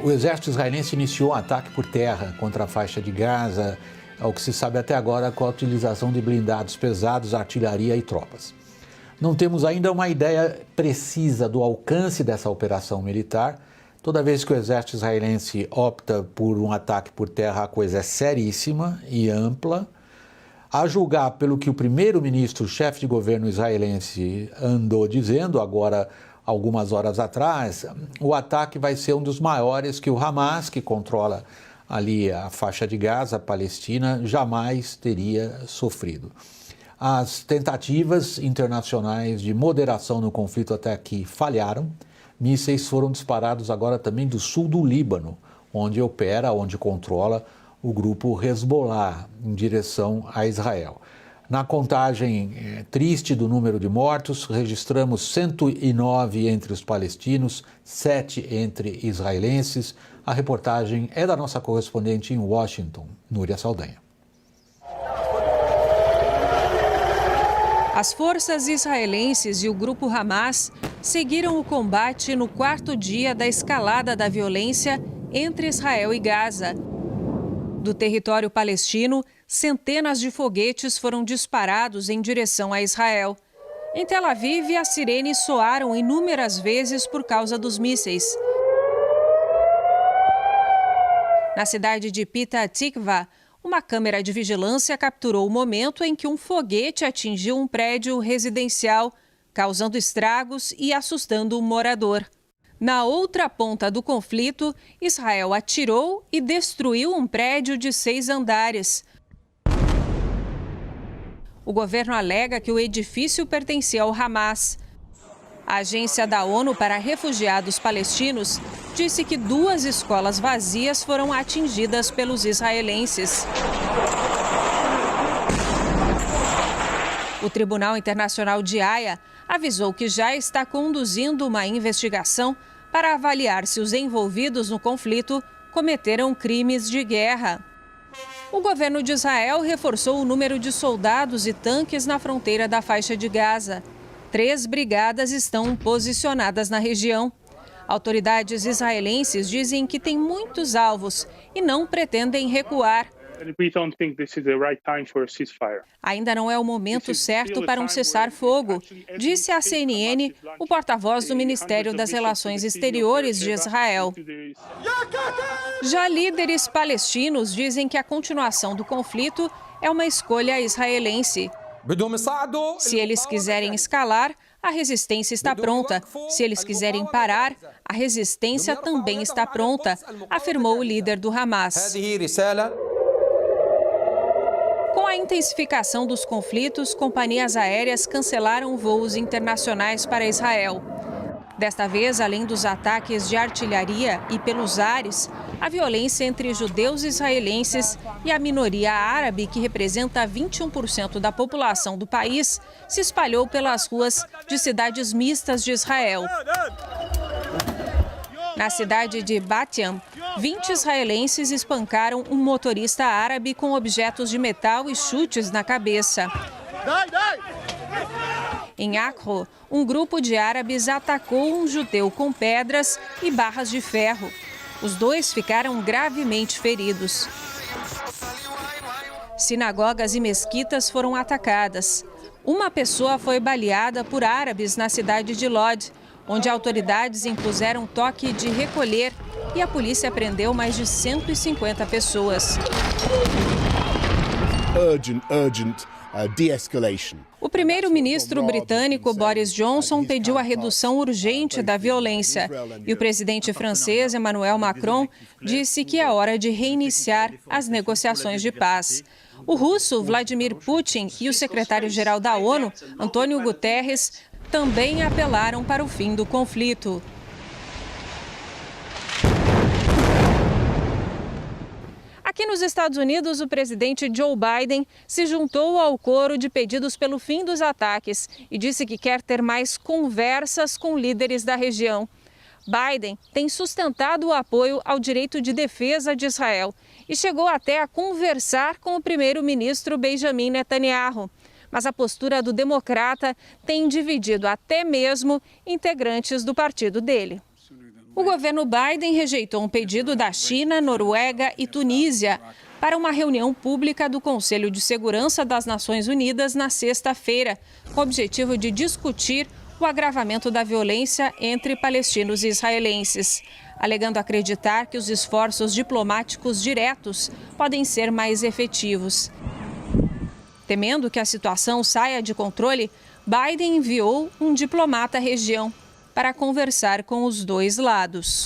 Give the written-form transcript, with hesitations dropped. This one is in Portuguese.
O exército israelense iniciou um ataque por terra contra a faixa de Gaza, ao que se sabe até agora, com a utilização de blindados pesados, artilharia e tropas. Não temos ainda uma ideia precisa do alcance dessa operação militar. Toda vez que o exército israelense opta por um ataque por terra, a coisa é seríssima e ampla. A julgar pelo que o primeiro-ministro, chefe de governo israelense, andou dizendo agora, algumas horas atrás, o ataque vai ser um dos maiores que o Hamas, que controla ali a faixa de Gaza, a Palestina, jamais teria sofrido. As tentativas internacionais de moderação no conflito até aqui falharam. Mísseis foram disparados agora também do sul do Líbano, onde controla o grupo Hezbollah, em direção a Israel. Na contagem triste do número de mortos, registramos 109 entre os palestinos, 7 entre israelenses. A reportagem é da nossa correspondente em Washington, Núria Saldanha. As forças israelenses e o grupo Hamas seguiram o combate no 4º dia da escalada da violência entre Israel e Gaza. Do território palestino, centenas de foguetes foram disparados em direção a Israel. Em Tel Aviv, as sirenes soaram inúmeras vezes por causa dos mísseis. Na cidade de Petah Tikva, uma câmera de vigilância capturou o momento em que um foguete atingiu um prédio residencial, causando estragos e assustando um morador. Na outra ponta do conflito, Israel atirou e destruiu um prédio de 6 andares. O governo alega que o edifício pertencia ao Hamas. A Agência da ONU para Refugiados Palestinos disse que 2 escolas vazias foram atingidas pelos israelenses. O Tribunal Internacional de Haia avisou que já está conduzindo uma investigação para avaliar se os envolvidos no conflito cometeram crimes de guerra. O governo de Israel reforçou o número de soldados e tanques na fronteira da faixa de Gaza. 3 brigadas estão posicionadas na região. Autoridades israelenses dizem que tem muitos alvos e não pretendem recuar. Ainda não é o momento certo para um cessar-fogo, disse à CNN o porta-voz do Ministério das Relações Exteriores de Israel. Já líderes palestinos dizem que a continuação do conflito é uma escolha israelense. Se eles quiserem escalar, a resistência está pronta. Se eles quiserem parar, a resistência também está pronta, afirmou o líder do Hamas. Com a intensificação dos conflitos, companhias aéreas cancelaram voos internacionais para Israel. Desta vez, além dos ataques de artilharia e pelos ares, a violência entre judeus israelenses e a minoria árabe, que representa 21% da população do país, se espalhou pelas ruas de cidades mistas de Israel. Na cidade de Bat Yam, 20 israelenses espancaram um motorista árabe com objetos de metal e chutes na cabeça. Em Akro, um grupo de árabes atacou um judeu com pedras e barras de ferro. Os 2 ficaram gravemente feridos. Sinagogas e mesquitas foram atacadas. Uma pessoa foi baleada por árabes na cidade de Lod, onde autoridades impuseram toque de recolher e a polícia prendeu mais de 150 pessoas. O primeiro-ministro britânico Boris Johnson pediu a redução urgente da violência e o presidente francês Emmanuel Macron disse que é hora de reiniciar as negociações de paz. O russo Vladimir Putin e o secretário-geral da ONU, Antônio Guterres, também apelaram para o fim do conflito. Aqui nos Estados Unidos, o presidente Joe Biden se juntou ao coro de pedidos pelo fim dos ataques e disse que quer ter mais conversas com líderes da região. Biden tem sustentado o apoio ao direito de defesa de Israel e chegou até a conversar com o primeiro-ministro Benjamin Netanyahu. Mas a postura do democrata tem dividido até mesmo integrantes do partido dele. O governo Biden rejeitou um pedido da China, Noruega e Tunísia para uma reunião pública do Conselho de Segurança das Nações Unidas na sexta-feira, com o objetivo de discutir o agravamento da violência entre palestinos e israelenses, alegando acreditar que os esforços diplomáticos diretos podem ser mais efetivos. Temendo que a situação saia de controle, Biden enviou um diplomata à região para conversar com os dois lados.